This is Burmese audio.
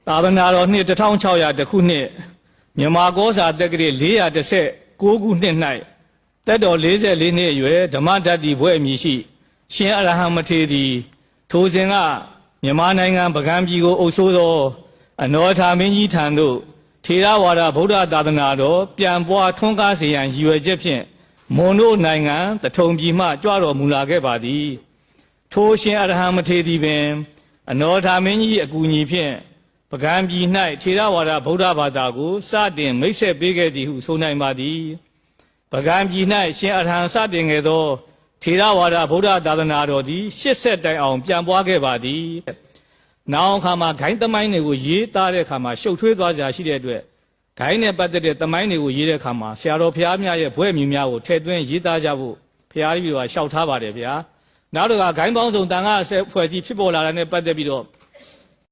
သာသနာတော်နှစ်1600ခုနှစ်မြန်မာကောစာတက္ကရာ419ခုနှစ်၌တက်တော်44နှစ်အရွယ်ဓမ္မဓာတ်တိဘွဲ့အမည်ရှိရှင်အရဟံမထေရသည်ထိုစဉ်ကမြန်မာနိုင်ငံပကံပြည်ကိုအုပ်စိုးသောအနောထာမင်းကြီးထံသို့ထေရဝါဒဗုဒ္ဓသာသနာတော်ပြန်ပွားထွန်းကားစေရန်ရည်ရွယ်ချက်ဖြင့်မွန်တို့နိုင်ငံတထုံပြည်မှကြွတော်မူလာခဲ့ပါသည်ထိုရှင်အရဟံမထေရသည်ပင်အနောထာမင်းကြီးအကူအညီဖြင့်ပကံပြည်၌ထေရဝါဒဗုဒ္ဓဘာသာကိုစတင်မိတ်ဆက်ပေးခဲ့သည်ဟုဆိုနိုင်ပါသည်ပကံပြည်၌ရှင်အရဟံစတင်ခဲ့သောထေရဝါဒဗုဒ္ဓသာသနာတော်သည်80တိုင်အောင်ပြန်ပွားခဲ့ပါသည်နောက်အခါမှာဂိုင်းသမိုင်းတွေကိုရေးသားတဲ့အခါမှာရှုပ်ထွေးသွားကြရှိတဲ့အတွက်ဂိုင်းနဲ့ပတ်သက်တဲ့သမိုင်းတွေကိုရေးတဲ့အခါမှာဆရာတော်ဘုရားမြတ်ရဲ့ဘွဲ့မြူများကိုထည့်သွင်းရေးသားကြဖို့ဘုရားကြီးကလျှောက်ထားပါတယ်ဗျာနောက်တော့ဂိုင်းပေါင်းစုံတန်ခါအဆက်ဖွဲ့စည်းဖြစ်ပေါ်လာတဲ့နဲ့ပတ်သက်ပြီးတော့